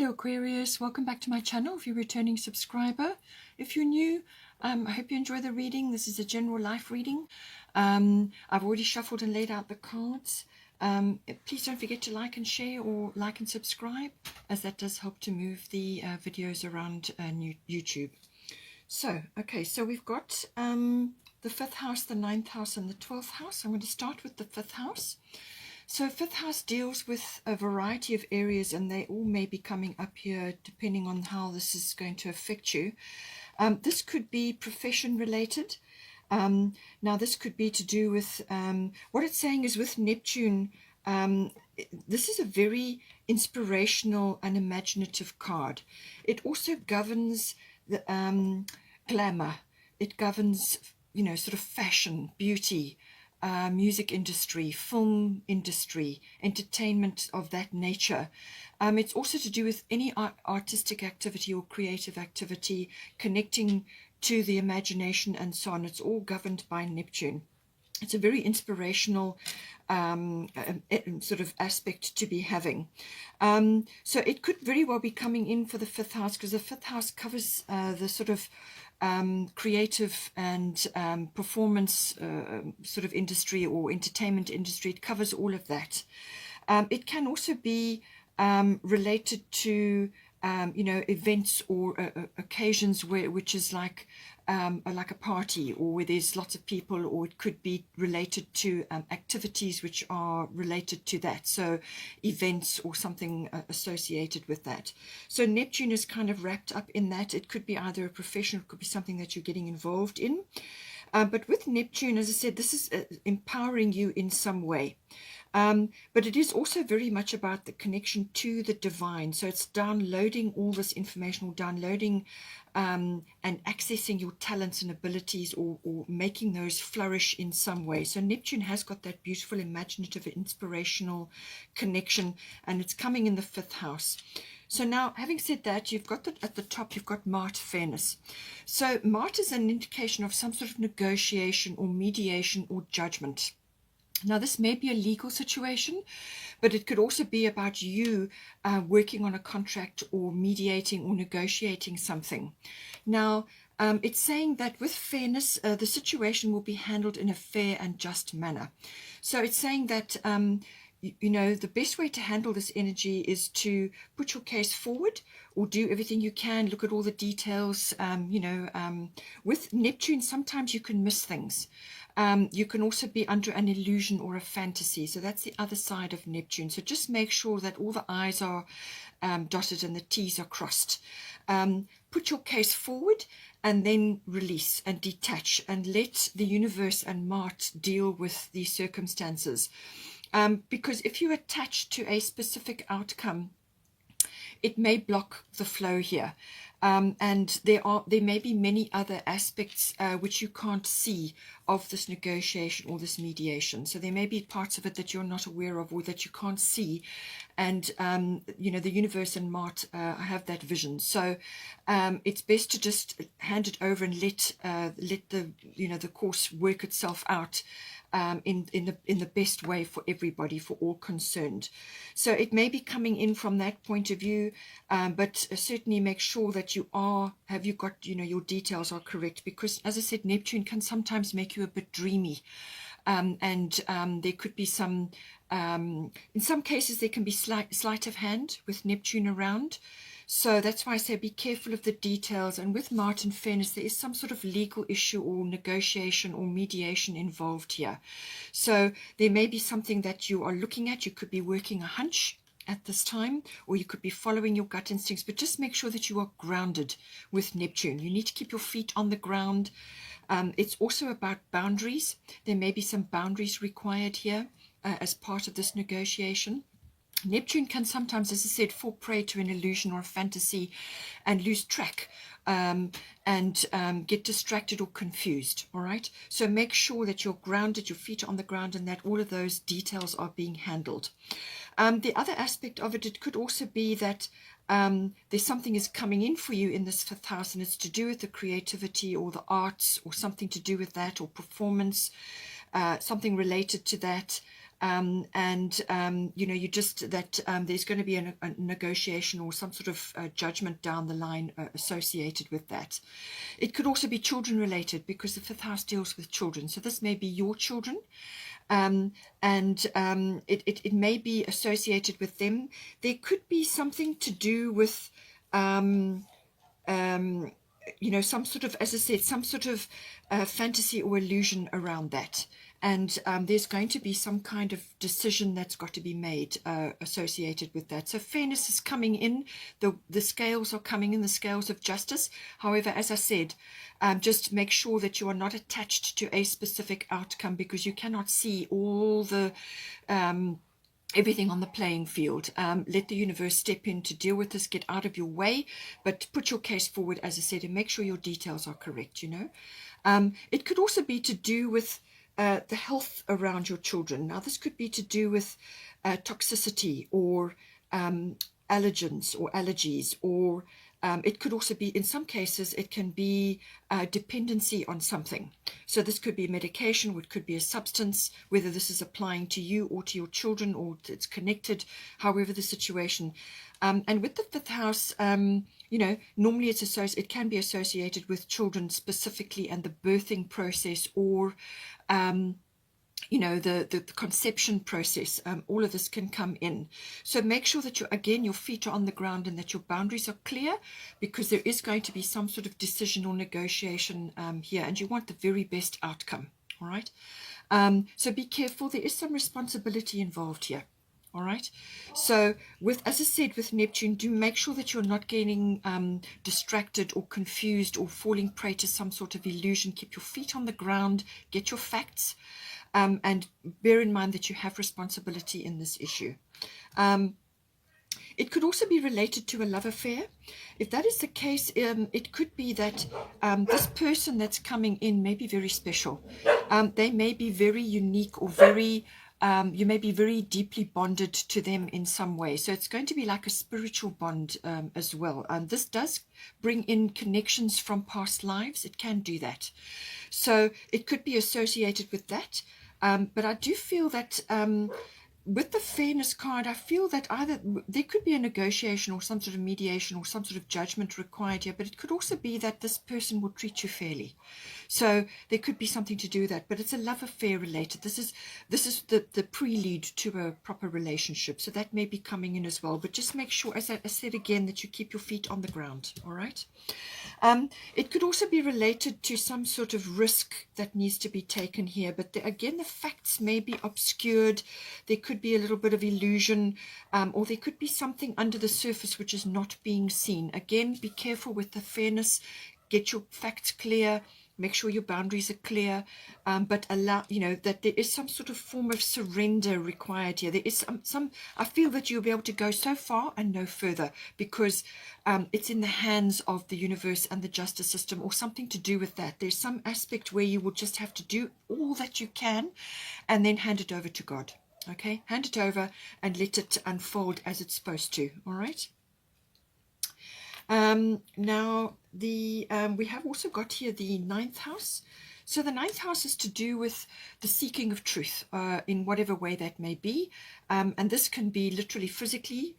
Hello Aquarius, welcome back to my channel if you're a returning subscriber. If you're new, I hope you enjoy the reading. This is a general life reading. I've already shuffled and laid out the cards. Please don't forget to like and share or like and subscribe, as that does help to move the videos around YouTube. So, okay, so we've got the 5th house, the 9th house and the 12th house. I'm going to start with the 5th house. So 5th house deals with a variety of areas, and they all may be coming up here depending on how this is going to affect you. This could be profession related. Now this could be to do with, what it's saying is with Neptune, this is a very inspirational and imaginative card. It also governs the glamour. It governs, you know, sort of fashion, beauty, music industry, film industry, entertainment of that nature. It's also to do with any artistic activity or creative activity connecting to the imagination and so on. It's all governed by Neptune. It's a very inspirational sort of aspect to be having. So it could very well be coming in for the 5th house, because the 5th house covers the sort of creative and performance sort of industry or entertainment industry. It covers all of that. It can also be related to you know, events or occasions which is like a party, or where there's lots of people, or it could be related to activities which are related to that, so events or something associated with that. So Neptune is kind of wrapped up in that. It could be either a profession, it could be something that you're getting involved in, but with Neptune, as I said, this is empowering you in some way. But it is also very much about the connection to the divine. So it's downloading all this information, or downloading and accessing your talents and abilities, or making those flourish in some way. So Neptune has got that beautiful, imaginative, inspirational connection, and it's coming in the 5th house. So now, having said that, you've got at the top, you've got Mart, fairness. So Mart is an indication of some sort of negotiation or mediation or judgment. Now, this may be a legal situation, but it could also be about you working on a contract or mediating or negotiating something. Now, it's saying that with fairness, the situation will be handled in a fair and just manner. So it's saying that, you know, the best way to handle this energy is to put your case forward, or do everything you can, look at all the details. You know, with Neptune, sometimes you can miss things. You can also be under an illusion or a fantasy. So that's the other side of Neptune. So just make sure that all the I's are dotted and the T's are crossed. Put your case forward, and then release and detach, and let the universe and Mart deal with these circumstances. Because if you attach to a specific outcome, it may block the flow here. And there may be many other aspects which you can't see of this negotiation or this mediation. So there may be parts of it that you're not aware of, or that you can't see. And you know, the universe and Mart have that vision. So it's best to just hand it over and let the, you know, the course work itself out in the best way for everybody, for all concerned. So it may be coming in from that point of view, but certainly make sure that you got, you know, your details are correct, because as I said, Neptune can sometimes make you a bit dreamy, and there could be some, in some cases there can be sleight of hand with Neptune around. So that's why I say be careful of the details. And with Mart and fairness, there is some sort of legal issue or negotiation or mediation involved here. So there may be something that you are looking at. You could be working a hunch at this time, or you could be following your gut instincts, but just make sure that you are grounded with Neptune. You need to keep your feet on the ground. It's also about boundaries. There may be some boundaries required here as part of this negotiation. Neptune can sometimes, as I said, fall prey to an illusion or a fantasy and lose track and get distracted or confused. All right. So make sure that you're grounded, your feet are on the ground, and that all of those details are being handled. The other aspect of it could also be that there's something is coming in for you in this 5th house, and it's to do with the creativity or the arts, or something to do with that, or performance, something related to that. you just that there's going to be a negotiation or some sort of judgment down the line associated with that. It could also be children related, because the fifth house deals with children. So this may be your children, it may be associated with them. There could be something to do with some sort of, as I said, some sort of fantasy or illusion around that. And there's going to be some kind of decision that's got to be made associated with that. So fairness is coming in. The scales are coming in, the scales of justice. However, as I said, just make sure that you are not attached to a specific outcome, because you cannot see all the everything on the playing field. Let the universe step in to deal with this, get out of your way, but put your case forward, as I said, and make sure your details are correct, It could also be to do with the health around your children. Now, this could be to do with toxicity or allergens or allergies, or it could also be, in some cases, it can be dependency on something. So this could be medication, or it could be a substance, whether this is applying to you or to your children, or it's connected, however the situation. And with the fifth house, normally it can be associated with children specifically, and the birthing process, or the conception process. All of this can come in. So make sure that your feet are on the ground and that your boundaries are clear, because there is going to be some sort of decision or negotiation here, and you want the very best outcome. All right. So be careful. There is some responsibility involved here. All right. So as I said, with Neptune, do make sure that you're not getting distracted or confused or falling prey to some sort of illusion. Keep your feet on the ground, get your facts, and bear in mind that you have responsibility in this issue. It could also be related to a love affair. If that is the case, it could be that this person that's coming in may be very special. They may be very unique, or very you may be very deeply bonded to them in some way. So it's going to be like a spiritual bond as well. This does bring in connections from past lives. It can do that. So it could be associated with that. But I do feel that with the fairness card, I feel that either there could be a negotiation or some sort of mediation or some sort of judgment required here, but it could also be that this person will treat you fairly. So there could be something to do with that, but it's a love affair related. This is the prelude to a proper relationship. So that may be coming in as well, but just make sure, as I said again, that you keep your feet on the ground. All right. It could also be related to some sort of risk that needs to be taken here, but again, the facts may be obscured. There could be a little bit of illusion, or there could be something under the surface which is not being seen. Again, be careful with the fairness. Get your facts clear. Make sure your boundaries are clear, but allow, that there is some sort of form of surrender required here. There is I feel that you'll be able to go so far and no further, because it's in the hands of the universe and the justice system, or something to do with that. There's some aspect where you will just have to do all that you can and then hand it over to God. Okay, hand it over and let it unfold as it's supposed to. All right. Now, we have also got here the ninth house. So the ninth house is to do with the seeking of truth in whatever way that may be. And this can be literally physically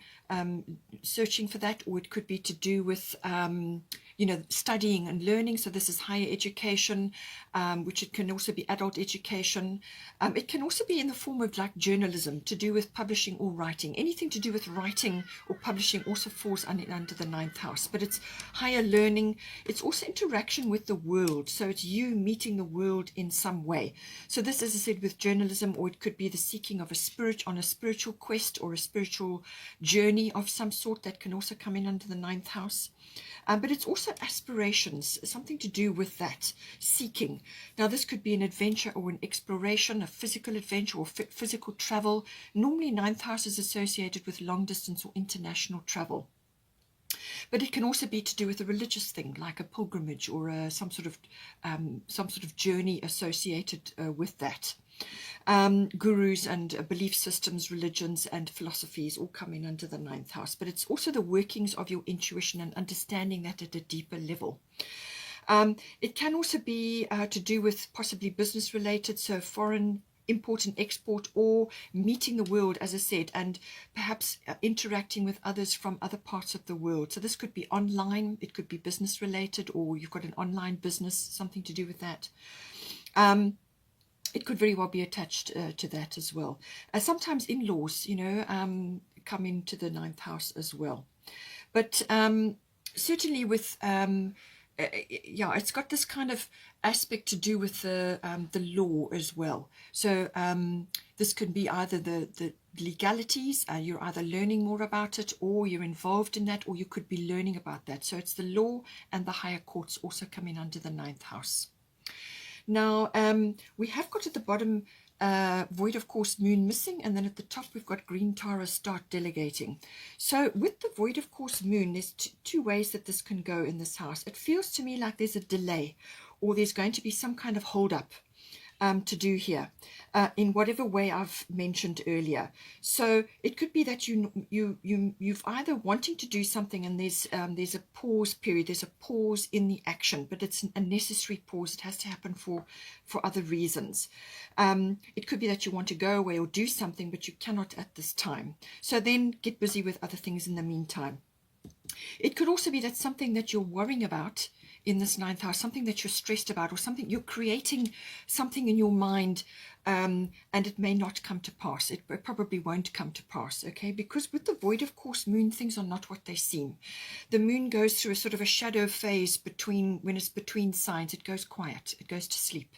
searching for that, or it could be to do with, studying and learning. So this is higher education, which it can also be adult education. It can also be in the form of like journalism, to do with publishing or writing. Anything to do with writing or publishing also falls under the ninth house. But it's higher learning. It's also interaction with the world. So it's you meeting the world in some way. So this, as I said, with journalism, or it could be the seeking of a spiritual quest or a spiritual journey of some sort. That can also come in under the ninth house. But it's also aspirations, something to do with that, seeking. Now, this could be an adventure or an exploration, a physical adventure or physical travel. Normally, ninth house is associated with long distance or international travel. But it can also be to do with a religious thing, like a pilgrimage or some sort of journey associated with that. Gurus and belief systems, religions and philosophies all come in under the ninth house. But it's also the workings of your intuition and understanding that at a deeper level. It can also be to do with possibly business related, so foreign import and export, or meeting the world, as I said, and perhaps interacting with others from other parts of the world. So this could be online, it could be business related, or you've got an online business, something to do with that. It could very well be attached to that as well. Sometimes in-laws, come into the 9th house as well. But certainly with yeah, it's got this kind of aspect to do with the law as well. So this could be either the legalities, you're either learning more about it, or you're involved in that, or you could be learning about that. So it's the law and the higher courts also coming under the 9th house. Now, we have got at the bottom void of course moon missing, and then at the top we've got green Taurus start delegating. So with the void of course moon, there's two ways that this can go in this house. It feels to me like there's a delay, or there's going to be some kind of hold up to do here, in whatever way I've mentioned earlier. So it could be that you've either wanting to do something, and there's a pause period, there's a pause in the action, but it's a necessary pause. It has to happen for other reasons. It could be that you want to go away or do something, but you cannot at this time. So then get busy with other things in the meantime. It could also be that something that you're worrying about in this 9th house, something that you're stressed about, or something you're creating something in your mind, and it may not come to pass. It probably won't come to pass, okay? Because with the void of course moon, things are not what they seem. The moon goes through a sort of a shadow phase when it's between signs. It goes quiet, it goes to sleep.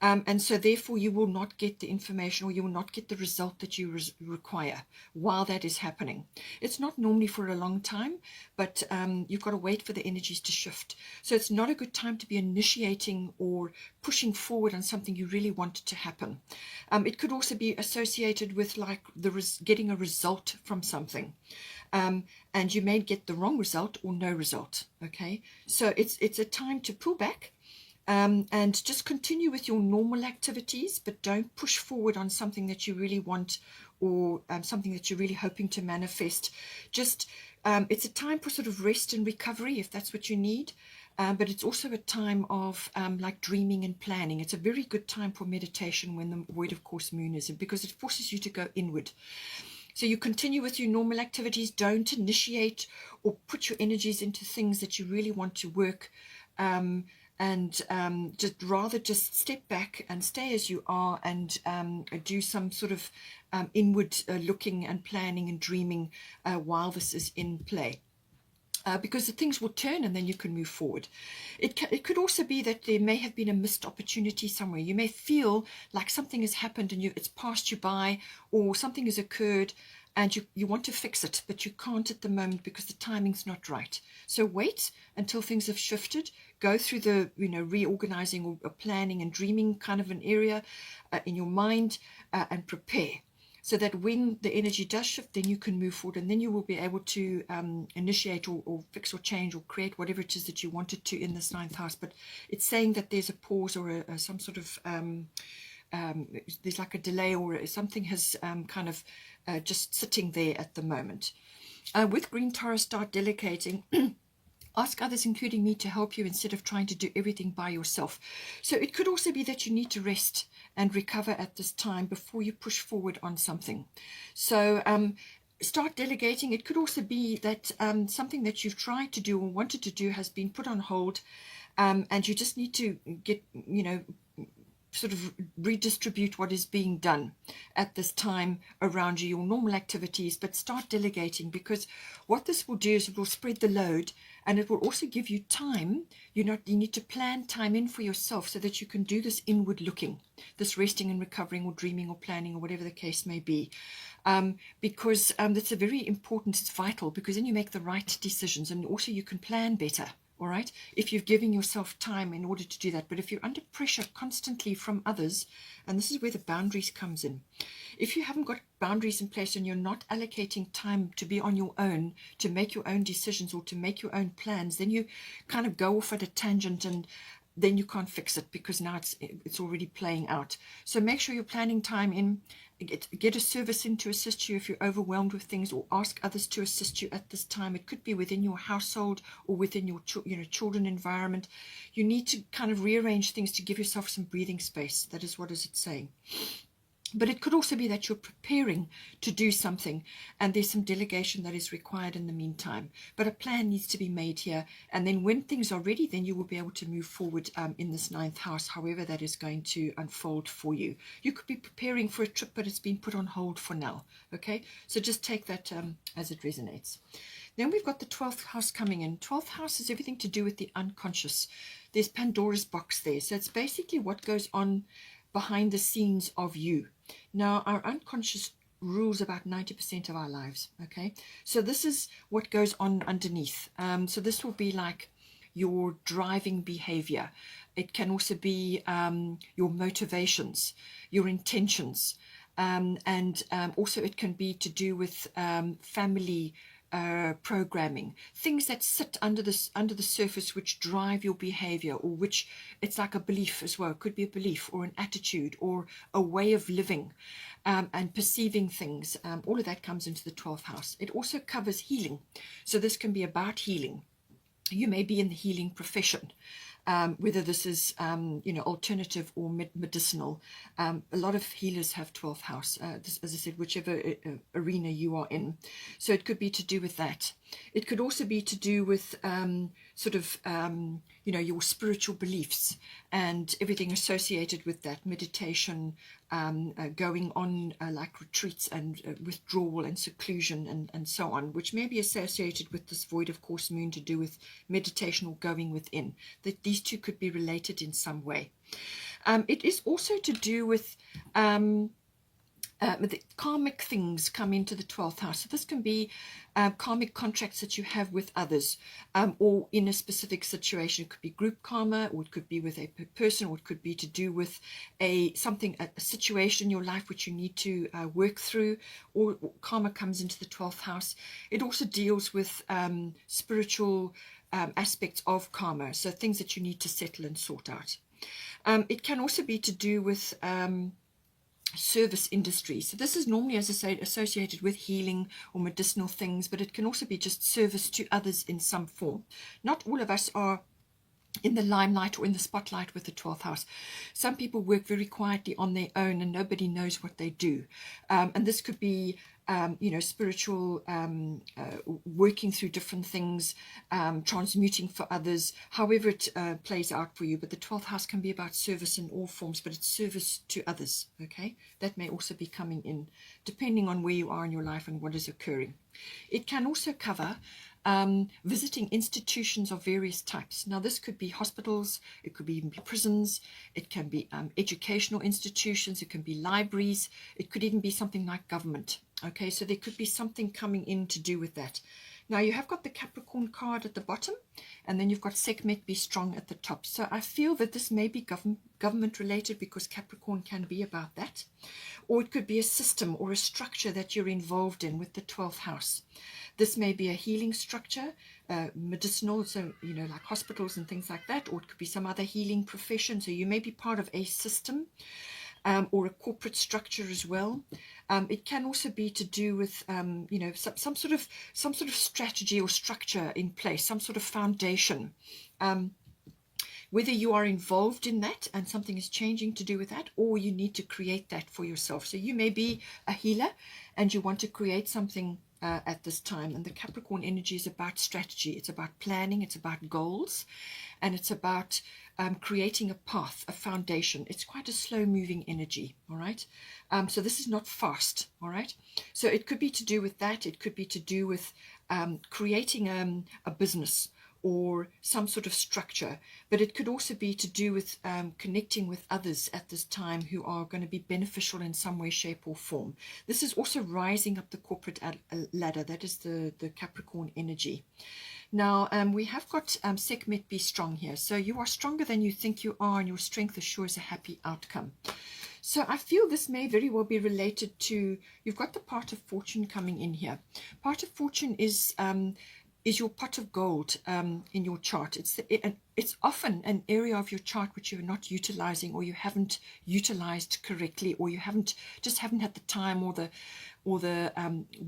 And so therefore you will not get the information, or you will not get the result that you require while that is happening. It's not normally for a long time, but you've got to wait for the energies to shift. So it's not a good time to be initiating or pushing forward on something you really want to happen. It could also be associated with like getting a result from something. And you may get the wrong result or no result, okay? So it's a time to pull back, and just continue with your normal activities, but don't push forward on something that you really want, or something that you're really hoping to manifest. Just it's a time for sort of rest and recovery if that's what you need, but it's also a time of like dreaming and planning. It's a very good time for meditation when the void of course moon is in, because it forces you to go inward. So you continue with your normal activities. Don't initiate or put your energies into things that you really want to work, and just step back and stay as you are, and do some sort of inward looking and planning and dreaming while this is in play. Because the things will turn, and then you can move forward. It could also be that there may have been a missed opportunity somewhere. You may feel like something has happened and it's passed you by, or something has occurred and you want to fix it, but you can't at the moment because the timing's not right. So wait until things have shifted. Go through the reorganizing or planning and dreaming kind of an area in your mind, and prepare, so that when the energy does shift, then you can move forward, and then you will be able to initiate or fix or change or create whatever it is that you wanted to in this 9th house. But it's saying that there's a pause, or some sort of there's like a delay, or something has kind of just sitting there at the moment. With green Taurus start delegating, ask others, including me, to help you instead of trying to do everything by yourself. So it could also be that you need to rest and recover at this time before you push forward on something. So start delegating. It could also be that something that you've tried to do or wanted to do has been put on hold, and you just need to get, sort of redistribute what is being done at this time around you, your normal activities, but start delegating, because what this will do is it will spread the load, and it will also give you time. You need to plan time in for yourself so that you can do this inward looking, this resting and recovering, or dreaming or planning, or whatever the case may be, because that's a very important, it's vital, because then you make the right decisions, and also you can plan better. All right, if you've given yourself time in order to do that. But if you're under pressure constantly from others, and this is where the boundaries comes in, if you haven't got boundaries in place and you're not allocating time to be on your own, to make your own decisions or to make your own plans, then you kind of go off at a tangent, and then you can't fix it, because now it's already playing out. So make sure you're planning time in. Get a service in to assist you if you're overwhelmed with things, or ask others to assist you at this time. It could be within your household or within your children environment. You need to kind of rearrange things to give yourself some breathing space. That is what is it saying. But it could also be that you're preparing to do something and there's some delegation that is required in the meantime. But a plan needs to be made here. And then when things are ready, then you will be able to move forward in this 9th house, however that is going to unfold for you. You could be preparing for a trip, but it's been put on hold for now. Okay, so just take that as it resonates. Then we've got the 12th house coming in. 12th house is everything to do with the unconscious. There's Pandora's box there. So it's basically what goes on behind the scenes of you. Now, our unconscious rules about 90% of our lives, okay? So this is what goes on underneath. So this will be like your driving behavior. It can also be your motivations, your intentions, and also it can be to do with family programming, things that sit under the surface which drive your behavior, or which it's like a belief as well. It could be a belief or an attitude or a way of living and perceiving things. All of that comes into the 12th house. It also covers healing. So this can be about healing. You may be in the healing profession. Whether this is, alternative or medicinal. A lot of healers have 12th house, as I said, whichever arena you are in. So it could be to do with that. It could also be to do with your spiritual beliefs and everything associated with that, meditation, going on like retreats and withdrawal and seclusion and so on, which may be associated with this void of course moon, to do with meditation or going within. That these two could be related in some way. It is also to do with the karmic things come into the 12th house. So this can be karmic contracts that you have with others, or in a specific situation. It could be group karma, or it could be with a person, or it could be to do with a situation in your life which you need to work through, or karma comes into the 12th house. It also deals with spiritual aspects of karma, so things that you need to settle and sort out. It can also be to do with service industry. So this is normally, as I say, associated with healing or medicinal things, but it can also be just service to others in some form. Not all of us are in the limelight or in the spotlight with the 12th house. Some people work very quietly on their own and nobody knows what they do. And this could be spiritual, working through different things, transmuting for others, however it plays out for you. But the 12th house can be about service in all forms, but it's service to others, okay? That may also be coming in, depending on where you are in your life and what is occurring. It can also cover visiting institutions of various types. Now, this could be hospitals, it could even be prisons, it can be educational institutions, it can be libraries, it could even be something like government. Okay, so there could be something coming in to do with that. Now, you have got the Capricorn card at the bottom, and then you've got Sekhmet, be strong at the top. So I feel that this may be government related, because Capricorn can be about that. Or it could be a system or a structure that you're involved in with the 12th house. This may be a healing structure, medicinal, so, like hospitals and things like that, or it could be some other healing profession. So you may be part of a system or a corporate structure as well. It can also be to do with, some sort of strategy or structure in place, some sort of foundation. Whether you are involved in that and something is changing to do with that, or you need to create that for yourself. So you may be a healer and you want to create something at this time. And the Capricorn energy is about strategy. It's about planning. It's about goals. And it's about creating a path, a foundation. It's quite a slow moving energy. All right. So this is not fast. All right. So it could be to do with that. It could be to do with creating a business or some sort of structure, but it could also be to do with connecting with others at this time who are going to be beneficial in some way, shape or form. This is also rising up the corporate ladder. That is the Capricorn energy. Now, we have got Sekhmet, be strong here. So you are stronger than you think you are, and your strength assures a happy outcome. So I feel this may very well be related to, you've got the part of fortune coming in here. Part of fortune is your pot of gold in your chart. It's often an area of your chart which you're not utilizing, or you haven't utilized correctly, or you haven't had the time or or the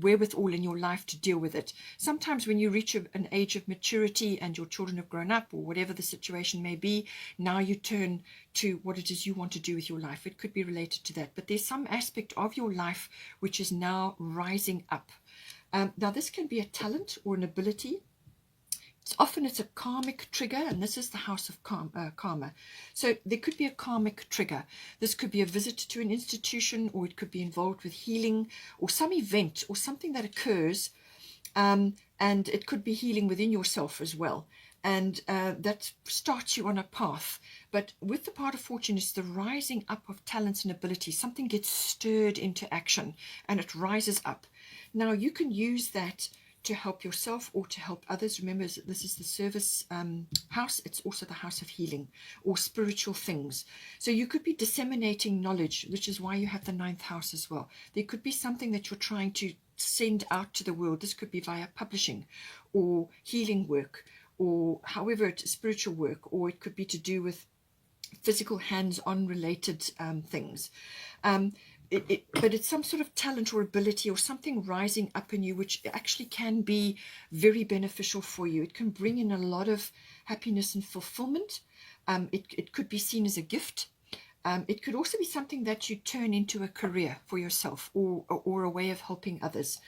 wherewithal in your life to deal with it. Sometimes when you reach an age of maturity and your children have grown up, or whatever the situation may be, now you turn to what it is you want to do with your life. It could be related to that, but there's some aspect of your life which is now rising up. Now this can be a talent or an ability. Often it's a karmic trigger, and this is the house of karma. So there could be a karmic trigger. This could be a visit to an institution, or it could be involved with healing, or some event, or something that occurs, and it could be healing within yourself as well. And that starts you on a path. But with the part of fortune, it's the rising up of talents and abilities. Something gets stirred into action, and it rises up. Now you can use that to help yourself or to help others. Remember, this is the service house. It's also the house of healing or spiritual things. So you could be disseminating knowledge, which is why you have the 9th house as well. There could be something that you're trying to send out to the world. This could be via publishing or healing work, or however it's spiritual work, or it could be to do with physical hands-on related things. But it's some sort of talent or ability or something rising up in you, which actually can be very beneficial for you. It can bring in a lot of happiness and fulfillment. It could be seen as a gift. It could also be something that you turn into a career for yourself, or a way of helping others.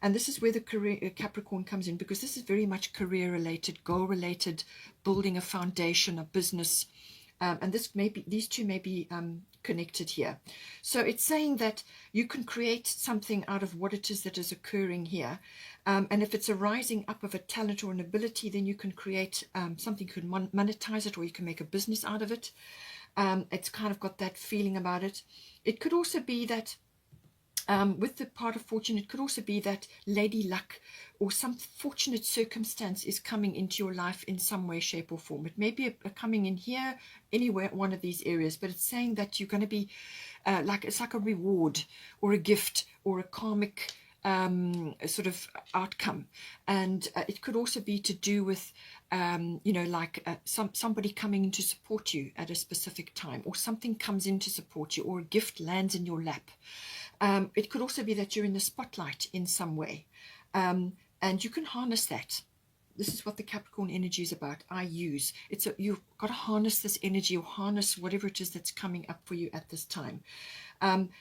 And this is where the career Capricorn comes in, because this is very much career related, goal related, building a foundation, a business. And these two may be connected here. So it's saying that you can create something out of what it is that is occurring here. And if it's a rising up of a talent or an ability, then you can create something, you can monetize it, or you can make a business out of it. It's kind of got that feeling about it. It could also be that with the part of fortune, it could also be that lady luck or some fortunate circumstance is coming into your life in some way, shape or form. It may be coming in here, anywhere, one of these areas, but it's saying that you're going to be it's like a reward or a gift or a karmic sort of outcome. And it could also be to do with somebody coming in to support you at a specific time, or something comes in to support you, or a gift lands in your lap. It could also be that you're in the spotlight in some way, and you can harness that. This is what the Capricorn energy is about. You've got to harness this energy, or harness whatever it is that's coming up for you at this time.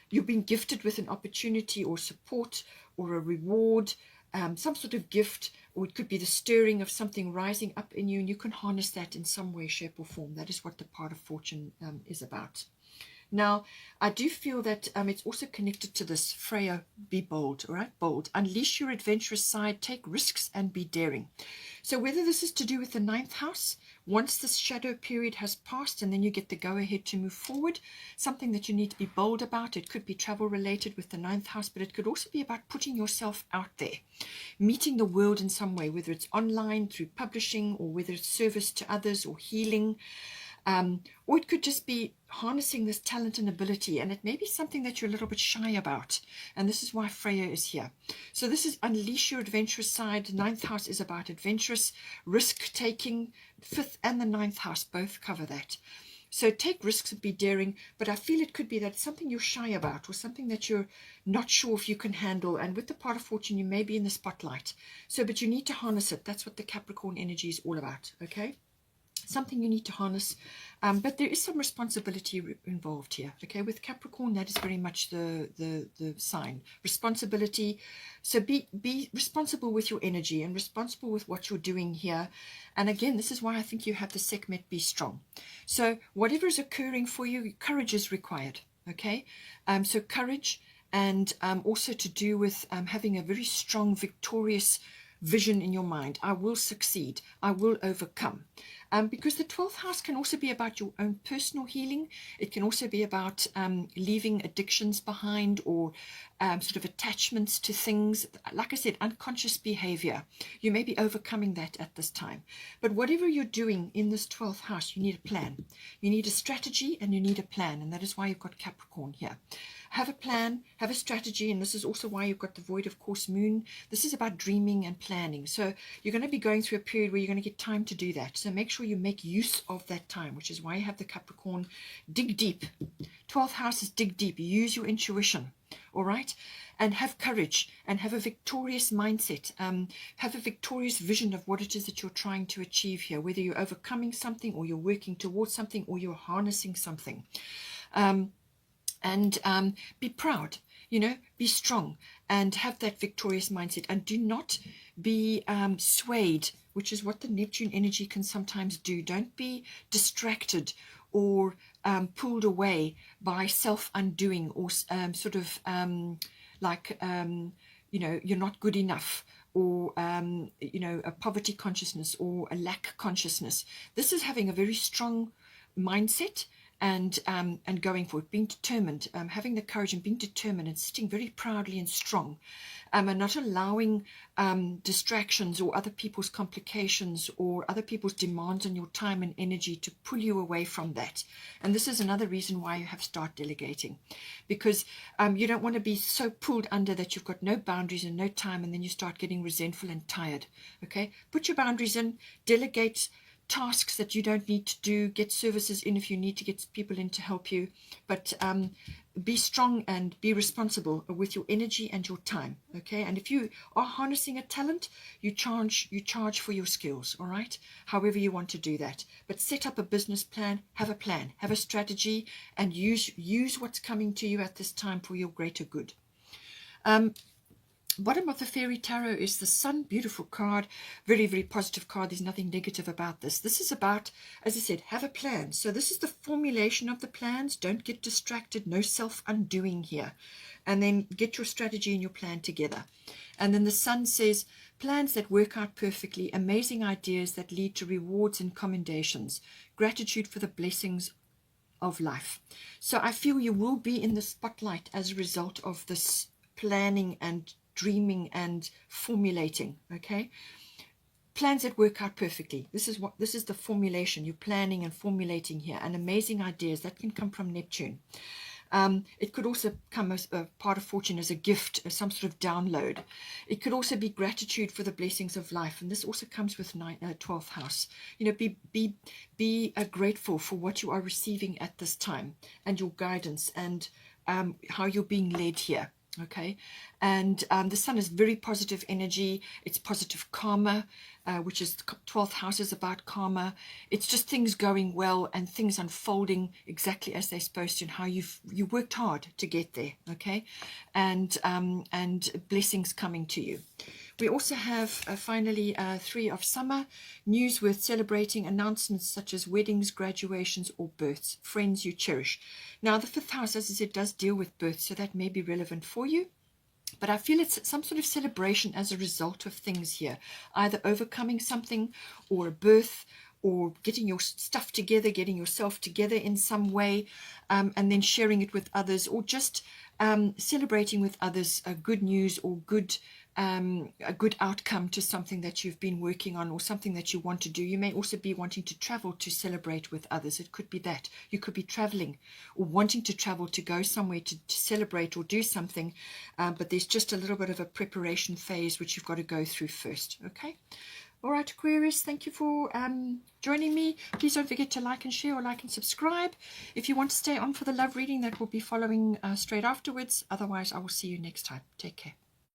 You've been gifted with an opportunity or support or a reward, some sort of gift, or it could be the stirring of something rising up in you, and you can harness that in some way, shape or form. That is what the part of fortune is about. Now, I do feel that it's also connected to this. Freya, be bold, all right? Bold. Unleash your adventurous side, take risks and be daring. So whether this is to do with the 9th house, once this shadow period has passed and then you get the go-ahead to move forward, something that you need to be bold about. It could be travel related with the 9th house, but it could also be about putting yourself out there, meeting the world in some way, whether it's online, through publishing, or whether it's service to others or healing. Or it could just be harnessing this talent and ability, and it may be something that you're a little bit shy about, and this is why Freya is here. So this is unleash your adventurous side. 9th house is about adventurous, risk-taking. 5th and the 9th house both cover that. So take risks and be daring, but I feel it could be that it's something you're shy about, or something that you're not sure if you can handle. And with the part of fortune, you may be in the spotlight. So, but you need to harness it. That's what the Capricorn energy is all about, okay? Something you need to harness, but there is some responsibility involved here. Okay, with Capricorn, that is very much the sign. Responsibility. So be responsible with your energy and responsible with what you're doing here. And again, this is why I think you have the Sekhmet, be strong. So whatever is occurring for you, courage is required. Okay, so courage, and also to do with having a very strong, victorious vision in your mind. I will succeed. I will overcome. Because the 12th house can also be about your own personal healing. It can also be about leaving addictions behind, or sort of attachments to things. Like I said, unconscious behavior. You may be overcoming that at this time. But whatever you're doing in this 12th house, you need a plan. You need a strategy and you need a plan. And that is why you've got Capricorn here. Have a plan, have a strategy, and this is also why you've got the void of course moon. This is about dreaming and planning. So you're going to be going through a period where you're going to get time to do that. So make sure you make use of that time, which is why you have the Capricorn. Dig deep. 12th house is dig deep. Use your intuition. all right? And have courage and have a victorious mindset. Have a victorious vision of what it is that you're trying to achieve here, whether you're overcoming something or you're working towards something or you're harnessing something. And be proud, you know, be strong and have that victorious mindset, and do not be swayed, which is what the Neptune energy can sometimes do. Don't be distracted or pulled away by self-undoing or you know, you're not good enough, or you know, a poverty consciousness or a lack consciousness. This is having a very strong mindset and going for it, being determined, having the courage and being determined and sitting very proudly and strong, and not allowing distractions or other people's complications or other people's demands on your time and energy to pull you away from that. And this is another reason why you have to start delegating, because you don't want to be so pulled under that you've got no boundaries and no time, and then you start getting resentful and tired. Okay, put your boundaries in, delegate tasks that you don't need to do, get services in if you need to get people in to help you, but be strong and be responsible with your energy and your time. Okay, and if you are harnessing a talent, you charge for your skills, all right, however you want to do that. But set up a business plan, have a strategy, and use what's coming to you at this time for your greater good. Bottom of the Fairy Tarot is the Sun. Beautiful card, very, very positive card. There's nothing negative about this. This is about, as I said, have a plan. So this is the formulation of the plans. Don't get distracted. No self-undoing here. And then get your strategy and your plan together. And then the Sun says, plans that work out perfectly, amazing ideas that lead to rewards and commendations, gratitude for the blessings of life. So I feel you will be in the spotlight as a result of this planning and dreaming and formulating. Okay, plans that work out perfectly. This is the formulation. You're planning and formulating here, and amazing ideas that can come from Neptune. It could also come as a part of fortune, as a gift, as some sort of download. It could also be gratitude for the blessings of life, and this also comes with 12th house. You know, be grateful for what you are receiving at this time, and your guidance, and how you're being led here. Okay, and the Sun is very positive energy. It's positive karma, which is 12th house is about karma. It's just things going well and things unfolding exactly as they're supposed to, and how you worked hard to get there. Okay, and blessings coming to you. We also have finally 3 of summer, news worth celebrating, announcements such as weddings, graduations, or births, friends you cherish. Now the 5th house, as I said, does deal with births, so that may be relevant for you. But I feel it's some sort of celebration as a result of things here, either overcoming something or a birth, or getting your stuff together, getting yourself together in some way, and then sharing it with others, or just celebrating with others good news or a good outcome to something that you've been working on or something that you want to do. You may also be wanting to travel to celebrate with others. It could be that. You could be traveling or wanting to travel to go somewhere to celebrate or do something, but there's just a little bit of a preparation phase which you've got to go through first. Okay. All right, Aquarius, thank you for joining me. Please don't forget to like and share, or like and subscribe. If you want to stay on for the love reading, that will be following straight afterwards. Otherwise, I will see you next time. Take care.